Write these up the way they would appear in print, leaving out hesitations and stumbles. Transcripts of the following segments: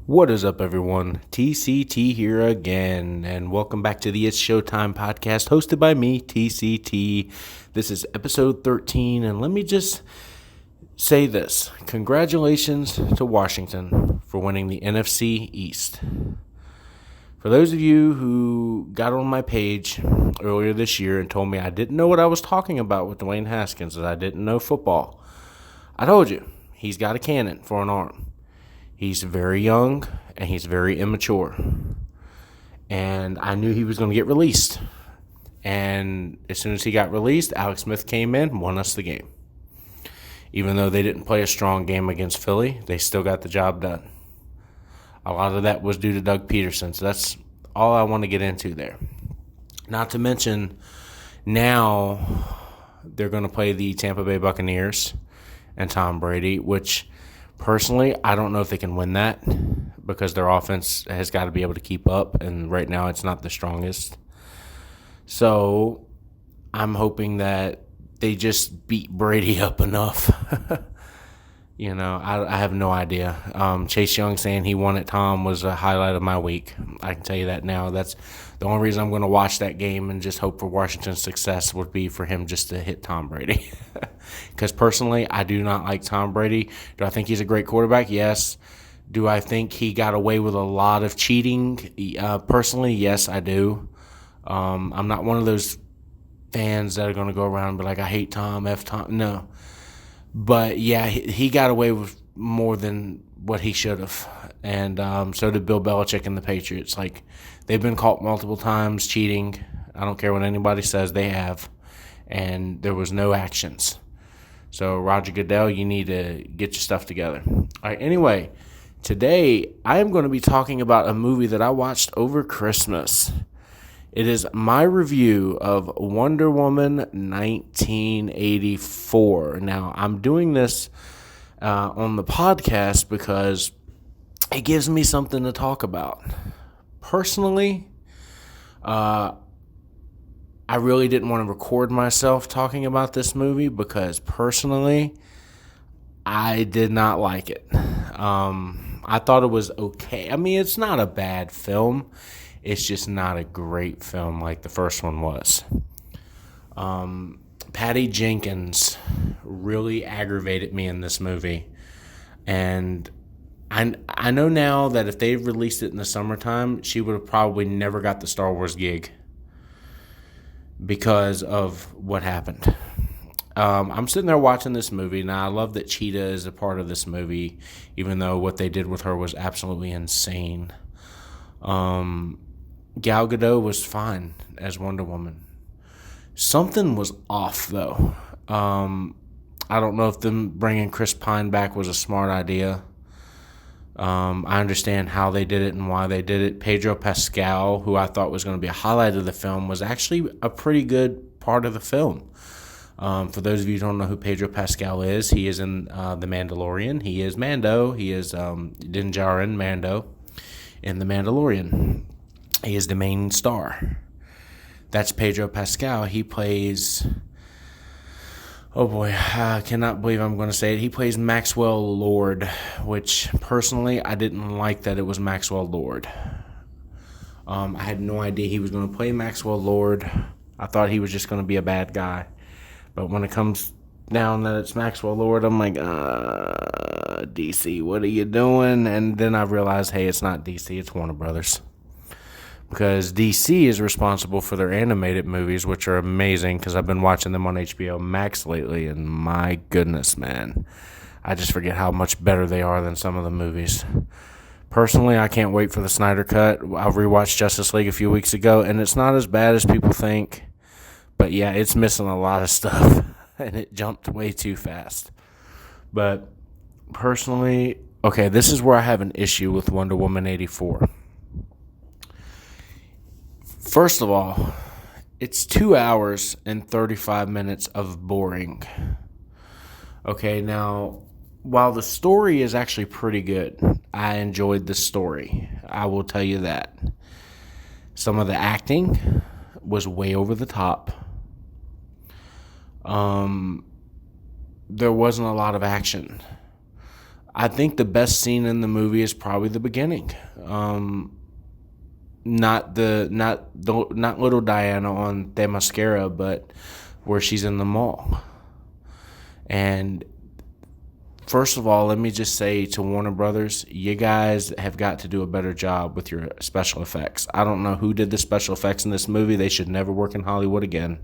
What is up, everyone? TCT here again, and welcome back to the It's Showtime podcast hosted by me, TCT. This is episode 13, and let me just say this. Congratulations to Washington for winning the NFC East. For those of you who got on my page earlier this year and told me I didn't know what I was talking about with Dwayne Haskins, that I didn't know football, I told you, he's got a cannon for an arm. He's very young, and he's very immature. And I knew he was going to get released. And as soon as he got released, Alex Smith came in and won us the game. Even though they didn't play a strong game against Philly, they still got the job done. A lot of that was due to Doug Peterson. So that's all I want to get into there. Not to mention, now they're going to play the Tampa Bay Buccaneers and Tom Brady, which personally, I don't know if they can win that because their offense has got to be able to keep up, and right now it's not the strongest. So I'm hoping that they just beat Brady up enough. I have no idea. Chase Young saying he won at Tom was a highlight of my week. I can tell you that now. That's the only reason I'm going to watch that game and just hope for Washington's success would be for him just to hit Tom Brady. Because personally, I do not like Tom Brady. Do I think he's a great quarterback? Yes. Do I think he got away with a lot of cheating? Personally, yes, I do. I'm not one of those fans that are going to go around and be like, I hate Tom, F Tom. No. But, yeah, he got away with more than what he should have. And so did Bill Belichick and the Patriots. Like, they've been caught multiple times cheating. I don't care what anybody says, they have. And there was no actions. So, Roger Goodell, you need to get your stuff together. All right, anyway, today I am going to be talking about a movie that I watched over Christmas. It is my review of Wonder Woman 1984. Now, I'm doing this on the podcast because it gives me something to talk about. Personally, I really didn't want to record myself talking about this movie because personally, I did not like it. I thought it was okay. I mean, it's not a bad film. It's just not a great film like the first one was. Patty Jenkins really aggravated me in this movie. And I know now that if they released it in the summertime, she would have probably never got the Star Wars gig because of what happened. I'm sitting there watching this movie. Now, I love that Cheetah is a part of this movie, even though what they did with her was absolutely insane. Gal Gadot was fine as Wonder Woman. Something was off, though. I don't know if them bringing Chris Pine back was a smart idea. I understand how they did it and why they did it. Pedro Pascal, who I thought was going to be a highlight of the film, was actually a pretty good part of the film. For those of you who don't know who Pedro Pascal is, he is in The Mandalorian. He is Mando. He is Din Djarin Mando in The Mandalorian. He is the main star. That's Pedro Pascal. He plays... Oh boy, I cannot believe I'm going to say it. He plays Maxwell Lord, which personally I didn't like that it was Maxwell Lord. I had no idea he was going to play Maxwell Lord. I thought he was just going to be a bad guy. But when it comes down that it's Maxwell Lord, I'm like, DC, what are you doing? And then I realized, hey, it's not DC, it's Warner Brothers. Because DC is responsible for their animated movies, which are amazing because I've been watching them on HBO Max lately, and my goodness, man. I just forget how much better they are than some of the movies. Personally, I can't wait for the Snyder Cut. I rewatched Justice League a few weeks ago, and it's not as bad as people think. But yeah, it's missing a lot of stuff, and it jumped way too fast. But personally, okay, this is where I have an issue with Wonder Woman 84. First of all, it's 2 hours and 35 minutes of boring. Okay, now, while the story is actually pretty good, I enjoyed the story. I will tell you that. Some of the acting was way over the top. There wasn't a lot of action. I think the best scene in the movie is probably the beginning. Not little Diana on Themyscira, but where she's in the mall. And first of all, let me just say to Warner Brothers, you guys have got to do a better job with your special effects. I don't know who did the special effects in this movie. They should never work in Hollywood again.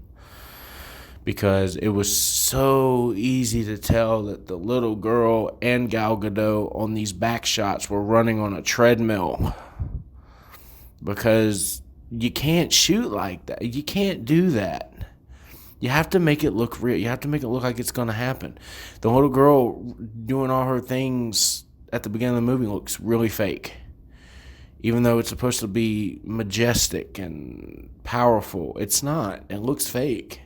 Because it was so easy to tell that the little girl and Gal Gadot on these back shots were running on a treadmill. Because you can't shoot like that. You can't do that. You have to make it look real. You have to make it look like it's going to happen. The little girl doing all her things at the beginning of the movie looks really fake. Even though it's supposed to be majestic and powerful, it's not. It looks fake.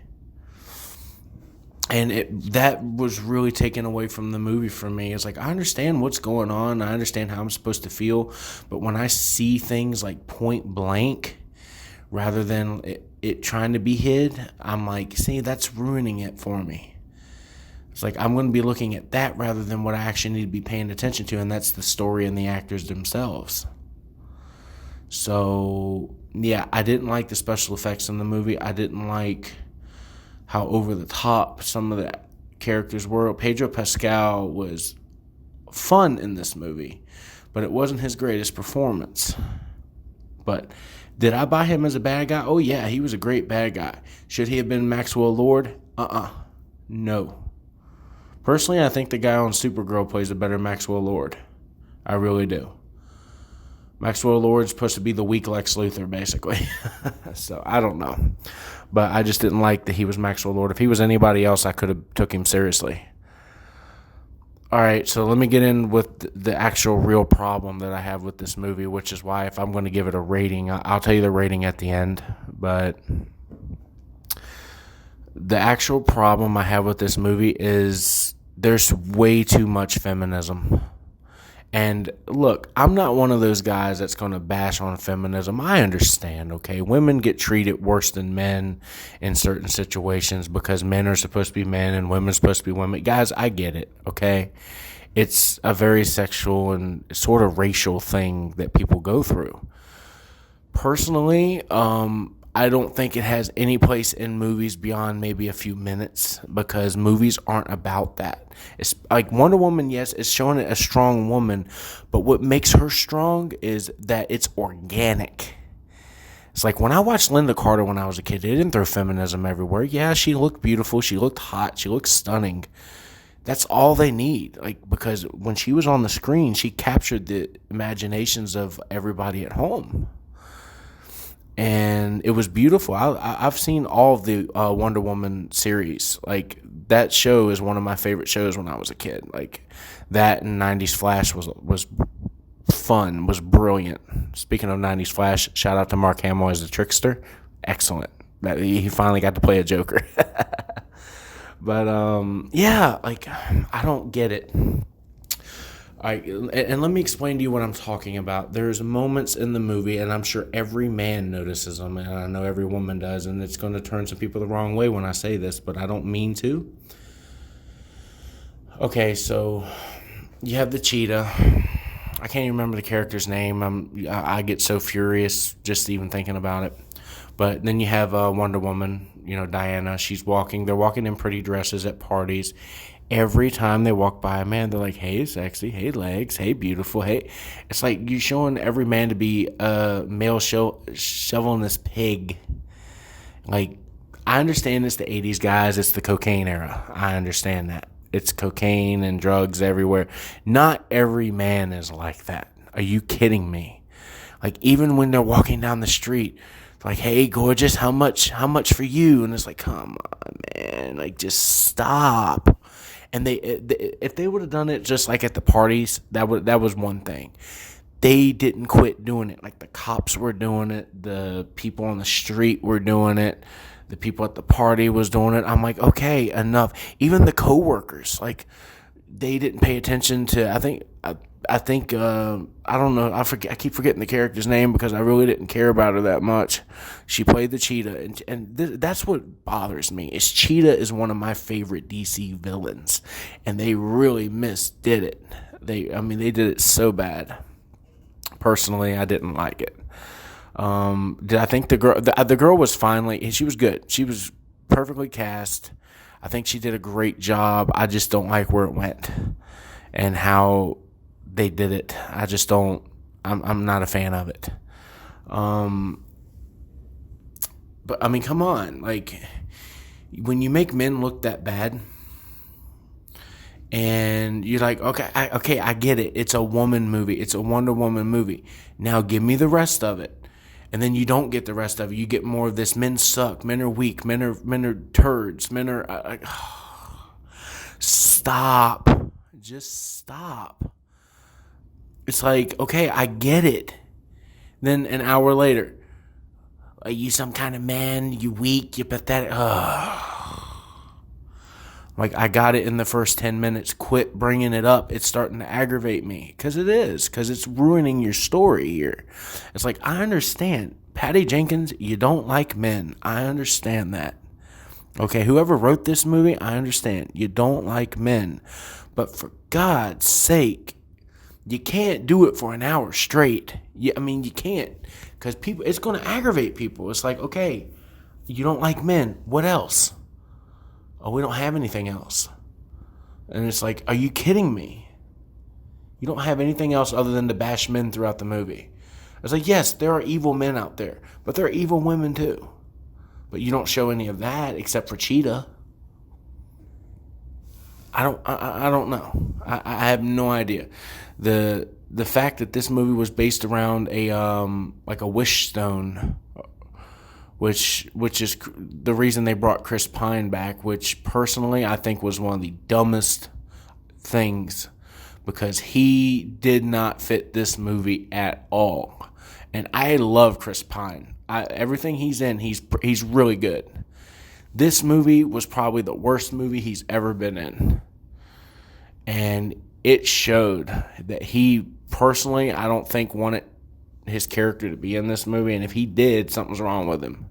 And that was really taken away from the movie for me. It's like, I understand what's going on. I understand how I'm supposed to feel. But when I see things like point blank, rather than it trying to be hid, I'm like, see, that's ruining it for me. It's like, I'm going to be looking at that rather than what I actually need to be paying attention to, and that's the story and the actors themselves. So, yeah, I didn't like the special effects in the movie. I didn't like how over the top some of the characters were. Pedro Pascal was fun in this movie, but it wasn't his greatest performance. But did I buy him as a bad guy? Oh, yeah, he was a great bad guy. Should he have been Maxwell Lord? No. Personally, I think the guy on Supergirl plays a better Maxwell Lord. I really do. Maxwell Lord's supposed to be the weak Lex Luthor, basically. So, I don't know. But I just didn't like that he was Maxwell Lord. If he was anybody else, I could have took him seriously. All right, so let me get in with the actual real problem that I have with this movie, which is why if I'm going to give it a rating, I'll tell you the rating at the end. But the actual problem I have with this movie is there's way too much feminism. And look, I'm not one of those guys that's going to bash on feminism. I understand, okay? Women get treated worse than men in certain situations because men are supposed to be men and women are supposed to be women. Guys, I get it, okay? It's a very sexual and sort of racial thing that people go through. Personally, I don't think it has any place in movies beyond maybe a few minutes because movies aren't about that. It's like Wonder Woman, yes, it's showing a strong woman, but what makes her strong is that it's organic. It's like when I watched Linda Carter when I was a kid, they didn't throw feminism everywhere. Yeah, she looked beautiful, she looked hot, she looked stunning. That's all they need, like, because when she was on the screen, she captured the imaginations of everybody at home. And it was beautiful. I've seen all of the Wonder Woman series. Like, that show is one of my favorite shows when I was a kid. Like, that and 90s Flash was fun, was brilliant. Speaking of 90s Flash, shout out to Mark Hamill as the Trickster. Excellent. He finally got to play a Joker. But, yeah, like, I don't get it. And let me explain to you what I'm talking about. There's moments in the movie, and I'm sure every man notices them, and I know every woman does, and it's going to turn some people the wrong way when I say this, but I don't mean to. Okay, so you have the cheetah. I can't even remember the character's name. I get so furious just even thinking about it. But then you have Wonder Woman, Diana. They're walking in pretty dresses at parties. Every time they walk by a man, they're like, hey, sexy, hey, legs, hey, beautiful, hey. It's like you're showing every man to be a male chauvinist pig. Like, I understand it's the 80s, guys. It's the cocaine era. I understand that. It's cocaine and drugs everywhere. Not every man is like that. Are you kidding me? Like, even when they're walking down the street, like, hey, gorgeous, how much for you? And it's like, come on, man. Like, just stop. And if they would have done it just like at the parties, that was one thing. They didn't quit doing it. Like, the cops were doing it. The people on the street were doing it. The people at the party was doing it. I'm like, okay, enough. Even the coworkers, like, they didn't pay attention to. I think I don't know. I keep forgetting the character's name because I really didn't care about her that much. She played the cheetah, and that's what bothers me. Is Cheetah is one of my favorite DC villains, and they really misdid it. They did it so bad. Personally, I didn't like it. Did I think the girl was finally, she was good. She was perfectly cast. I think she did a great job. I just don't like where it went and how they did it. I just don't, I'm not a fan of it. But I mean, come on, like, when you make men look that bad, and you're like, okay, I get it. It's a woman movie. It's a Wonder Woman movie. Now give me the rest of it. And then you don't get the rest of it. You get more of this. Men suck. Men are weak. Men are turds. Men are. Stop. Just stop. It's like, okay, I get it. Then an hour later, are you some kind of man? You weak? You pathetic? Like, I got it in the first 10 minutes. Quit bringing it up. It's starting to aggravate me. Because it is. Because it's ruining your story here. It's like, I understand. Patty Jenkins, you don't like men. I understand that. Okay, whoever wrote this movie, I understand. You don't like men. But for God's sake, you can't do it for an hour straight. You can't. Because people, it's going to aggravate people. It's like, okay, you don't like men. What else? Oh, we don't have anything else. And it's like, are you kidding me? You don't have anything else other than to bash men throughout the movie. It's like, yes, there are evil men out there, but there are evil women too. But you don't show any of that except for Cheetah. I don't know. I have no idea. The fact that this movie was based around a wish stone, which is the reason they brought Chris Pine back, which personally I think was one of the dumbest things, because he did not fit this movie at all. And I love Chris Pine. Everything he's in, he's really good. This movie was probably the worst movie he's ever been in. And it showed that he personally, I don't think, wanted his character to be in this movie, and if he did, something's wrong with him.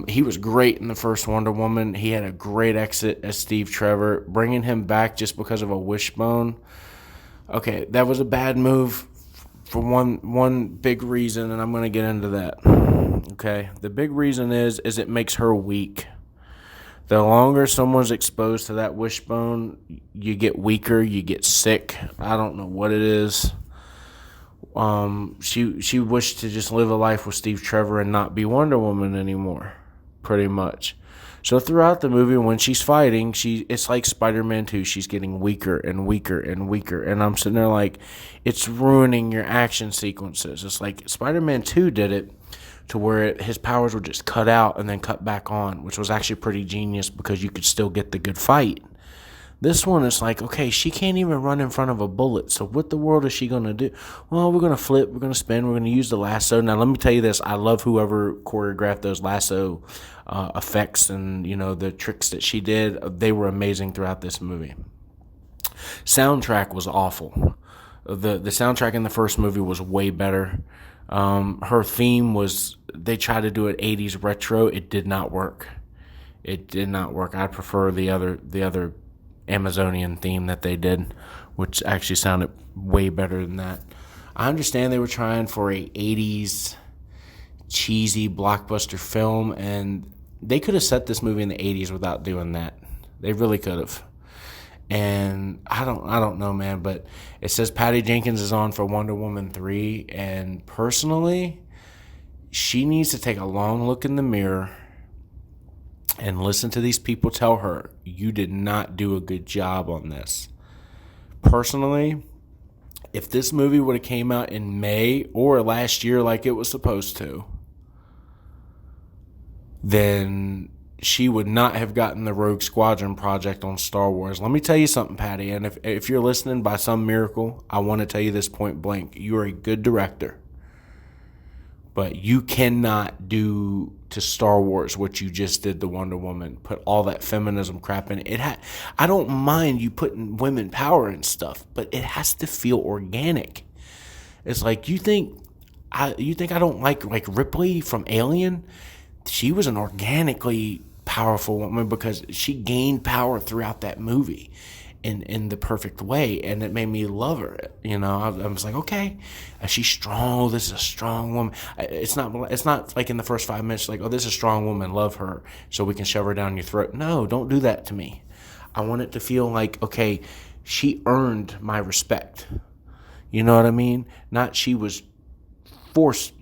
He was great in the first Wonder Woman. He had a great exit as Steve Trevor. Bringing him back just because of a wishbone, okay, that was a bad move for one big reason, and I'm going to get into that. Okay, the big reason is it makes her weak. The longer someone's exposed to that wishbone, you get weaker, you get sick. I don't know what it is. She wished to just live a life with Steve Trevor and not be Wonder Woman anymore, pretty much. So throughout the movie, when she's fighting, it's like Spider-Man 2. She's getting weaker and weaker and weaker. And I'm sitting there like, it's ruining your action sequences. It's like Spider-Man 2 did it to where his powers were just cut out and then cut back on, which was actually pretty genius because you could still get the good fight. This one is like, okay, she can't even run in front of a bullet. So what the world is she going to do? Well, we're going to flip, we're going to spin, we're going to use the lasso. Now, let me tell you this. I love whoever choreographed those lasso effects and, the tricks that she did. They were amazing throughout this movie. Soundtrack was awful. The soundtrack in the first movie was way better. Her theme was, they tried to do it 80s retro. It did not work. It did not work. I prefer the other Amazonian theme that they did, which actually sounded way better than that. I understand they were trying for a 80s cheesy blockbuster film, and they could have set this movie in the 80s without doing that. They really could have. And I don't know, man, but it says Patty Jenkins is on for Wonder Woman 3, and personally, she needs to take a long look in the mirror and listen to these people tell her, you did not do a good job on this. Personally, if this movie would have came out in May or last year like it was supposed to, then she would not have gotten the Rogue Squadron project on Star Wars. Let me tell you something, Patty, and if you're listening by some miracle, I want to tell you this point blank. You are a good director, but you cannot do to Star Wars what you just did to Wonder Woman. Put all that feminism crap in it. I don't mind you putting women power and stuff, but it has to feel organic. It's like, you think I don't like Ripley from Alien? She was an organically powerful woman because she gained power throughout that movie. in the perfect way, and it made me love her. I was like, okay, she's strong. Oh, this is a strong woman. It's not like in the first 5 minutes, like, oh, this is a strong woman, love her, so we can shove her down your throat. No, don't do that to me. I want it to feel like, okay, she earned my respect. You know what I mean? Not she forced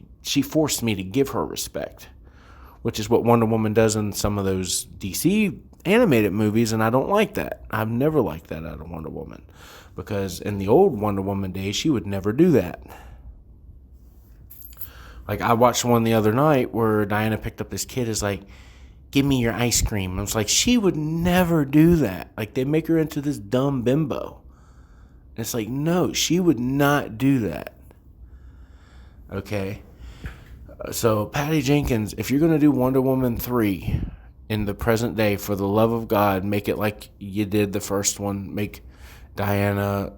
me to give her respect, which is what Wonder Woman does in some of those DC animated movies, and I don't like that. I've never liked that out of Wonder Woman, because in the old Wonder Woman days, she would never do that. Like, I watched one the other night where Diana picked up this kid, is like, give me your ice cream. And I was like, she would never do that. Like, they make her into this dumb bimbo. And it's like, no, she would not do that. Okay? So, Patty Jenkins, if you're going to do Wonder Woman 3 in the present day, for the love of God, make it like you did the first one. Make Diana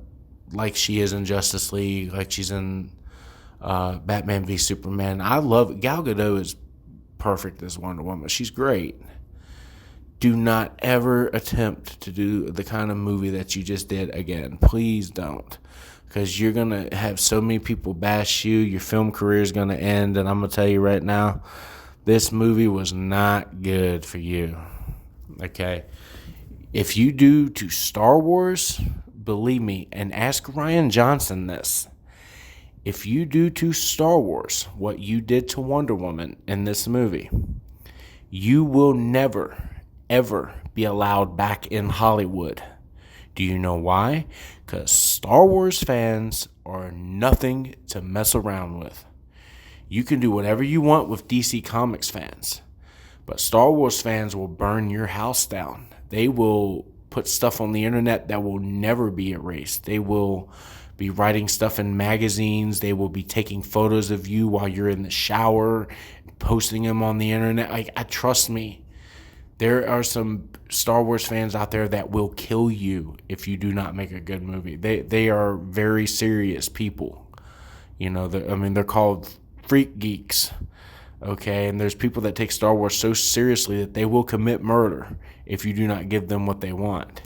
like she is in Justice League, like she's in Batman v Superman. I love Gal Gadot is perfect as Wonder Woman. She's great. Do not ever attempt to do the kind of movie that you just did again. Please don't. Because you're going to have so many people bash you. Your film career is going to end. And I'm going to tell you right now, this movie was not good for you. Okay? If you do to Star Wars, believe me, and ask Ryan Johnson this. If you do to Star Wars what you did to Wonder Woman in this movie, you will never, ever be allowed back in Hollywood. Do you know why? Because Star Wars fans are nothing to mess around with. You can do whatever you want with DC Comics fans, but Star Wars fans will burn your house down. They will put stuff on the internet that will never be erased. They will be writing stuff in magazines. They will be taking photos of you while you're in the shower, posting them on the internet. Trust me, there are some Star Wars fans out there that will kill you if you do not make a good movie. They are very serious people. They're called freak geeks. Okay, and there's people that take Star Wars so seriously that they will commit murder if you do not give them what they want.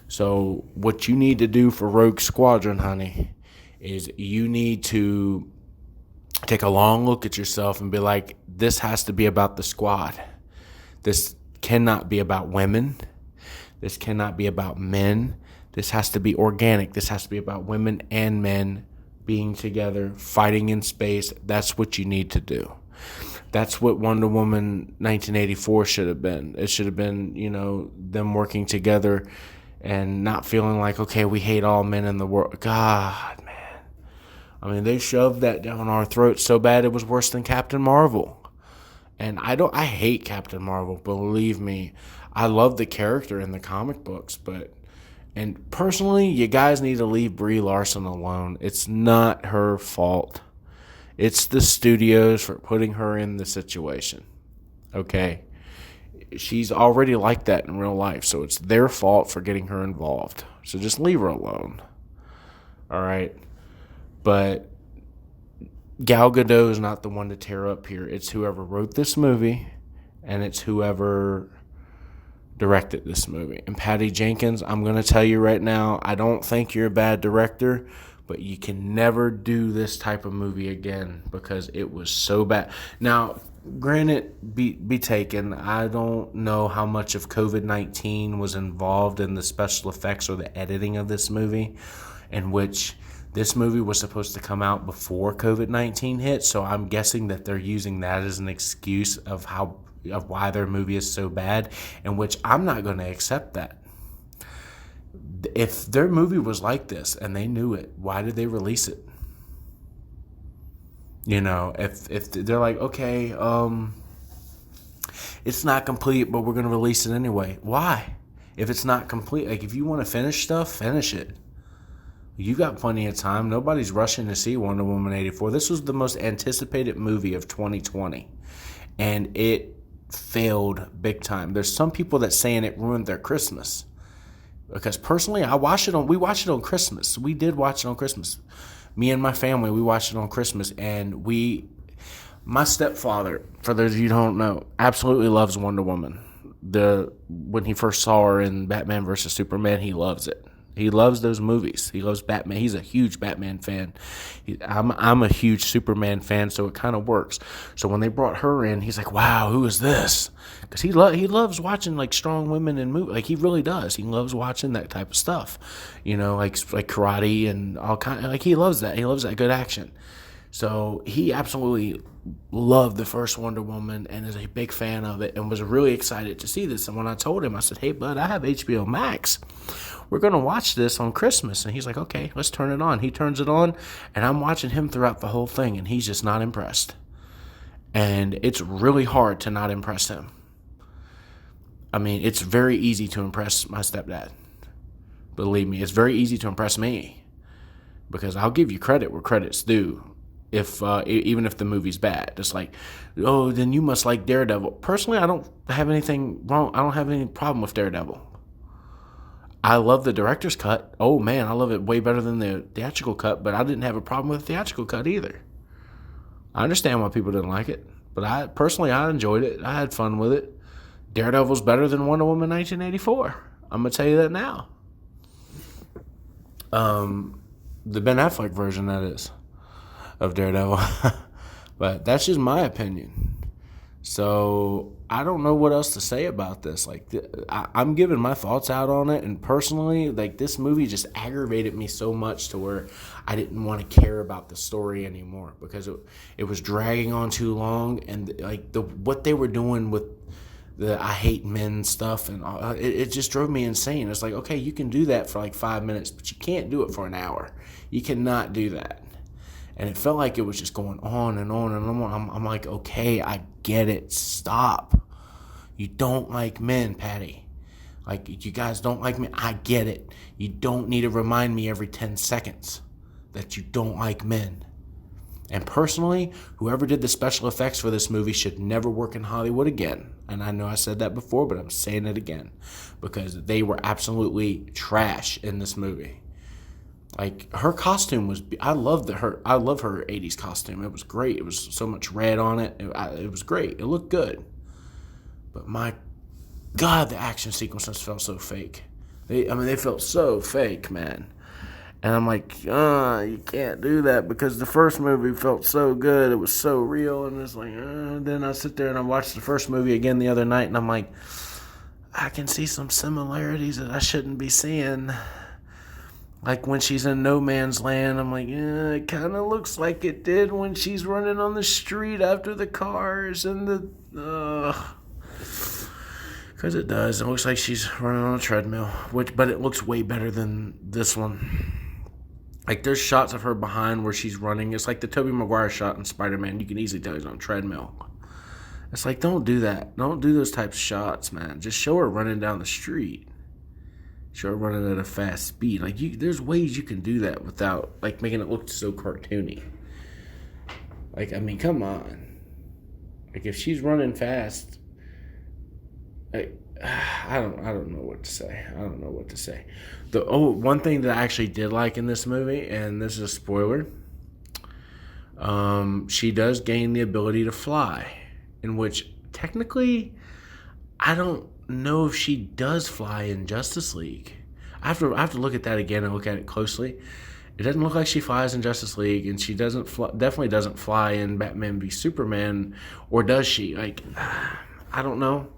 So what you need to do for Rogue Squadron, honey, is you need to take a long look at yourself and be like, this has to be about the squad. This cannot be about women. This cannot be about men. This has to be organic. This has to be about women and men being together, fighting in space. That's what you need to do. That's what Wonder Woman 1984 should have been. It should have been, them working together and not feeling like, okay, we hate all men in the world. God, man. They shoved that down our throats so bad it was worse than Captain Marvel. And I hate Captain Marvel, believe me. I love the character in the comic books, and personally, you guys need to leave Brie Larson alone. It's not her fault. It's the studios for putting her in the situation. Okay? She's already like that in real life, so it's their fault for getting her involved. So just leave her alone. All right? But Gal Gadot is not the one to tear up here. It's whoever wrote this movie, and it's whoever directed this movie. And Patty Jenkins, I'm going to tell you right now, I don't think you're a bad director, but you can never do this type of movie again because it was so bad. Now, granted, be taken, I don't know how much of COVID-19 was involved in the special effects or the editing of this movie, in which this movie was supposed to come out before COVID-19 hit, so I'm guessing that they're using that as an excuse of why their movie is so bad, in which I'm not going to accept that. If their movie was like this and they knew it, why did they release it? If they're like, okay, it's not complete, but we're going to release it anyway. Why? If it's not complete, like if you want to finish stuff, finish it. You got plenty of time. Nobody's rushing to see Wonder Woman 84. This was the most anticipated movie of 2020, and it failed big time. There's some people that saying it ruined their Christmas, because personally, we watched it on Christmas. We did watch it on Christmas. Me and my family, we watched it on Christmas, and my stepfather, for those of you who don't know, absolutely loves Wonder Woman. when he first saw her in Batman versus Superman, he loves it. He loves those movies. He loves Batman. He's a huge Batman fan. I'm a huge Superman fan, so it kind of works. So when they brought her in, he's like, "Wow, who is this?" Because he loves watching like strong women in movies. Like he really does. He loves watching that type of stuff. Like karate and all kind. Like he loves that. He loves that good action. So he absolutely loved the first Wonder Woman and is a big fan of it and was really excited to see this. And when I told him, I said, "Hey, bud, I have HBO Max. We're going to watch this on Christmas." And he's like, "Okay, let's turn it on." He turns it on, and I'm watching him throughout the whole thing, and he's just not impressed. And it's really hard to not impress him. I mean, it's very easy to impress my stepdad. Believe me, it's very easy to impress me because I'll give you credit where credit's due. Even if the movie's bad, it's like, "Oh, then you must like Daredevil." Personally, I don't have anything wrong. I don't have any problem with Daredevil. I love the director's cut. Oh man, I love it way better than the theatrical cut, but I didn't have a problem with the theatrical cut either. I understand why people didn't like it, but I enjoyed it. I had fun with it. Daredevil's better than Wonder Woman 1984. I'm going to tell you that now. The Ben Affleck version, that is, of Daredevil. But that's just my opinion. So I don't know what else to say about this. Like, I'm giving my thoughts out on it, and personally, like, this movie just aggravated me so much to where I didn't want to care about the story anymore because it was dragging on too long, and like what they were doing with the "I hate men" stuff, and it just drove me insane. It's like, okay, you can do that for like 5 minutes, but you can't do it for an hour. You cannot do that. And it felt like it was just going on and on and on. I'm like, okay, I get it. Stop. You don't like men, Patty. Like, you guys don't like me. I get it. You don't need to remind me every 10 seconds that you don't like men. And personally, whoever did the special effects for this movie should never work in Hollywood again. And I know I said that before, but I'm saying it again. Because they were absolutely trash in this movie. Like, her costume was, I love her 80s costume. It was great. It was so much red on it. It was great. It looked good. But my God, the action sequences felt so fake. They felt so fake, man. And I'm like, you can't do that because the first movie felt so good. It was so real. And it's like, then I sit there and I watched the first movie again the other night. And I'm like, I can see some similarities that I shouldn't be seeing. Like when she's in no man's land, I'm like, it kind of looks like it did when she's running on the street after the cars and because it does. It looks like she's running on a treadmill, but it looks way better than this one. Like there's shots of her behind where she's running. It's like the Tobey Maguire shot in Spider-Man. You can easily tell he's on a treadmill. It's like, don't do that. Don't do those types of shots, man. Just show her running down the street. Show her running at a fast speed. Like there's ways you can do that without like making it look so cartoony. Like, I mean, come on. Like if she's running fast, I don't know what to say. I don't know what to say. One thing that I actually did like in this movie, and this is a spoiler, she does gain the ability to fly, in which technically I don't know if she does fly in Justice League. I have to look at that again and look at it closely. It doesn't look like she flies in Justice League, and she definitely doesn't fly in Batman v Superman, or does she? Like, I don't know.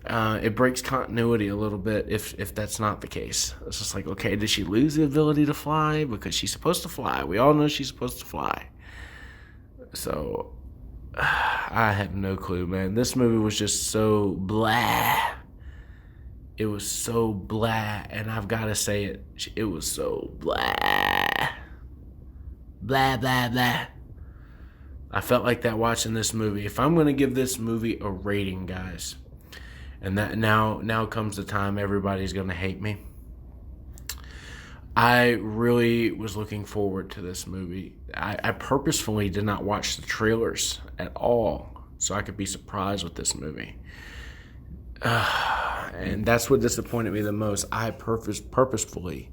It breaks continuity a little bit if that's not the case. It's just like, okay, did she lose the ability to fly? Because she's supposed to fly. We all know she's supposed to fly. So, I have no clue, man. This movie was just so blah. It was so blah, and I've got to say it. It was so blah. Blah, blah, blah. I felt like that watching this movie. If I'm going to give this movie a rating, guys, and that now comes the time everybody's going to hate me. I really was looking forward to this movie. I purposefully did not watch the trailers at all so I could be surprised with this movie. And that's what disappointed me the most. I purposefully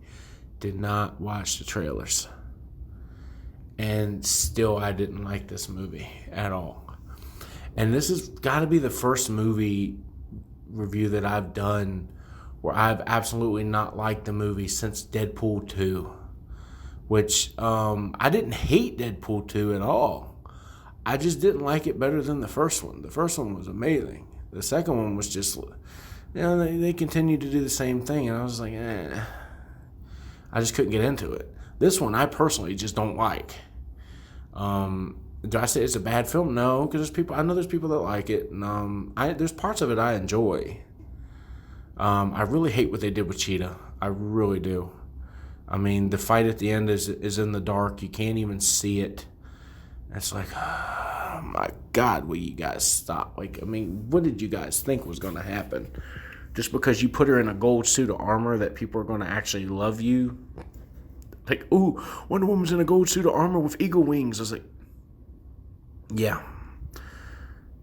did not watch the trailers. And still I didn't like this movie at all. And this has got to be the first movie review that I've done where I've absolutely not liked the movie since Deadpool 2, which I didn't hate Deadpool 2 at all. I just didn't like it better than the first one. The first one was amazing. The second one was just, they continued to do the same thing, and I was like, I just couldn't get into it. This one, I personally just don't like. Do I say it's a bad film? No, because I know there's people that like it, and there's parts of it I enjoy. I really hate what they did with Cheetah. I really do. I mean, the fight at the end is in the dark. You can't even see it. It's like, oh my God, will you guys stop? Like, I mean, what did you guys think was going to happen? Just because you put her in a gold suit of armor that people are going to actually love you? Like, ooh, Wonder Woman's in a gold suit of armor with eagle wings. I was like, yeah.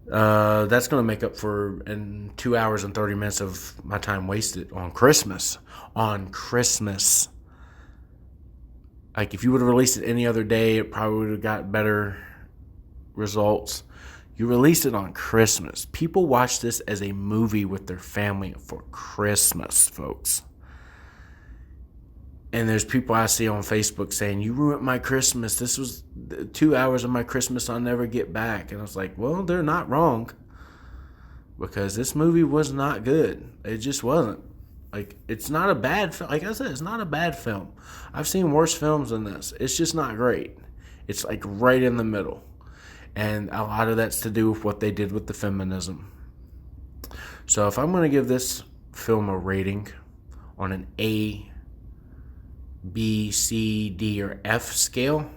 That's going to make up for 2 hours and 30 minutes of my time wasted on Christmas. Like, if you would have released it any other day, it probably would have got better results. You released it on Christmas. People watch this as a movie with their family for Christmas, folks. And there's people I see on Facebook saying, you ruined my Christmas. This was 2 hours of my Christmas I'll never get back. And I was like, well, they're not wrong. Because this movie was not good. It just wasn't. Like, it's not a bad film. Like I said, it's not a bad film. I've seen worse films than this. It's just not great. It's like right in the middle. And a lot of that's to do with what they did with the feminism. So if I'm going to give this film a rating on an A, B, C, D, or F scale,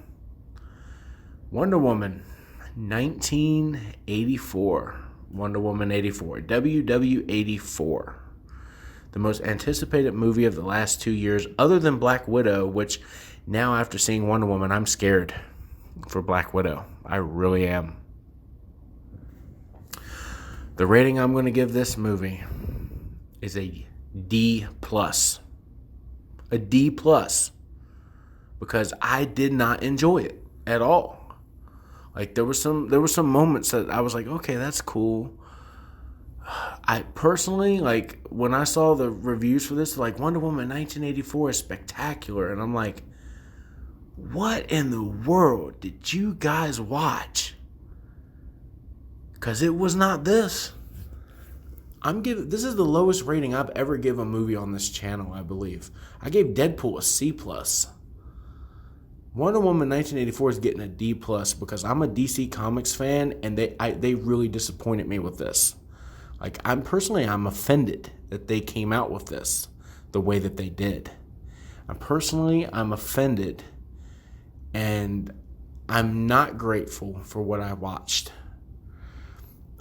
Wonder Woman 1984. Wonder Woman 84. WW84. The most anticipated movie of the last 2 years, other than Black Widow, which now after seeing Wonder Woman, I'm scared for Black Widow. I really am. The rating I'm going to give this movie is a D+. A D+. Because I did not enjoy it at all. Like, there were some moments that I was like, okay, that's cool. I personally, like, when I saw the reviews for this, like, Wonder Woman 1984 is spectacular. And I'm like, what in the world did you guys watch? Because it was not this. This is the lowest rating I've ever given a movie on this channel, I believe. I gave Deadpool a C+. Wonder Woman 1984 is getting a D+ because I'm a DC Comics fan, and they really disappointed me with this. Like, I'm offended that they came out with this the way that they did. I'm offended, and I'm not grateful for what I watched.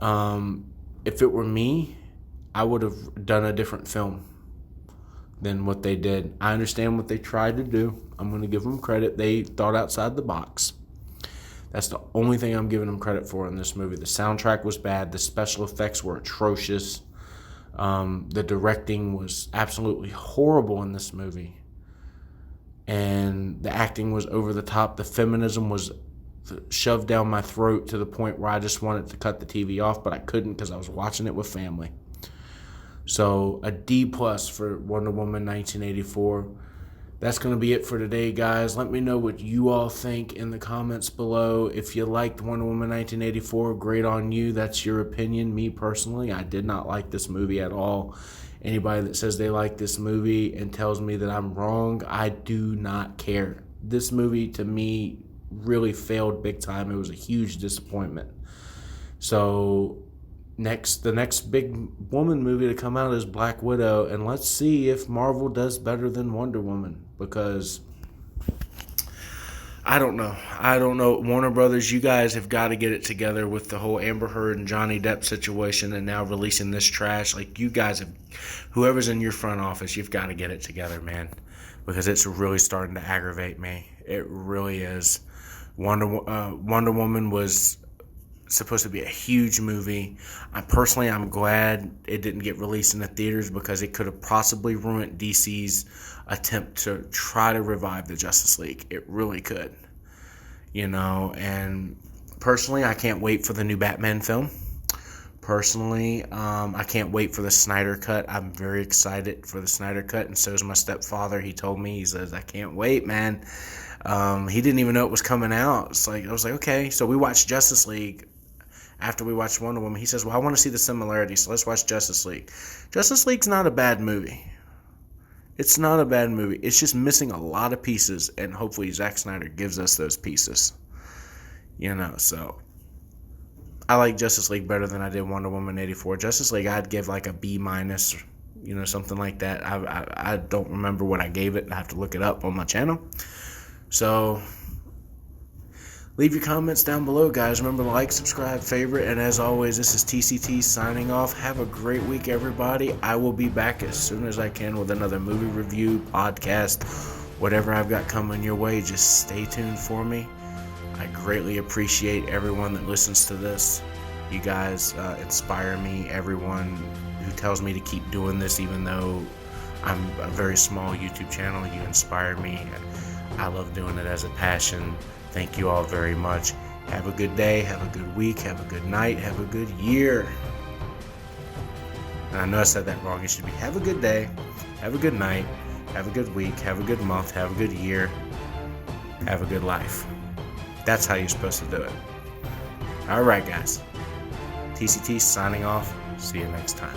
If it were me, I would have done a different film than what they did. I understand what they tried to do. I'm going to give them credit. They thought outside the box. That's the only thing I'm giving them credit for in this movie. The soundtrack was bad. The special effects were atrocious. The directing was absolutely horrible in this movie. And the acting was over the top. The feminism was shoved down my throat to the point where I just wanted to cut the TV off, but I couldn't because I was watching it with family. So a D+ for Wonder Woman 1984. That's going to be it for today, guys. Let me know what you all think in the comments below. If you liked Wonder Woman 1984, great on you. That's your opinion. Me personally, I did not like this movie at all. Anybody that says they like this movie and tells me that I'm wrong, I do not care. This movie, to me, really failed big time. It was a huge disappointment. So the next big woman movie to come out is Black Widow, and let's see if Marvel does better than Wonder Woman, because I don't know. Warner Brothers, you guys have got to get it together with the whole Amber Heard and Johnny Depp situation, and now releasing this trash. Like, you guys have, whoever's in your front office, you've got to get it together, man, because it's really starting to aggravate me. It really is. Wonder Woman was supposed to be a huge movie. I'm glad it didn't get released in the theaters, because it could have possibly ruined DC's attempt to try to revive the Justice League. It really could, and personally, I can't wait for the new Batman film. personally. I can't wait for the Snyder Cut. I'm very excited for the Snyder Cut, and so is my stepfather. He told me, he says, I can't wait, man. He didn't even know it was coming out. It's like, I was like, okay. So we watched Justice League after we watched Wonder Woman. He says, well, I want to see the similarities, so let's watch Justice League. Justice League's not a bad movie. It's not a bad movie. It's just missing a lot of pieces, and hopefully Zack Snyder gives us those pieces. So I like Justice League better than I did Wonder Woman 84. Justice League, I'd give like a B-, something like that. I don't remember what I gave it. I have to look it up on my channel. So leave your comments down below, guys. Remember to like, subscribe, favorite, and as always, this is TCT signing off. Have a great week, everybody. I will be back as soon as I can with another movie review, podcast, whatever I've got coming your way. Just stay tuned for me. I greatly appreciate everyone that listens to this. You guys inspire me. Everyone who tells me to keep doing this, even though I'm a very small YouTube channel, you inspire me. I love doing it as a passion. Thank you all very much. Have a good day, have a good week, have a good night, have a good year. And I know I said that wrong. It should be have a good day, have a good night, have a good week, have a good month, have a good year, have a good life. That's how you're supposed to do it. All right, guys. TCT signing off. See you next time.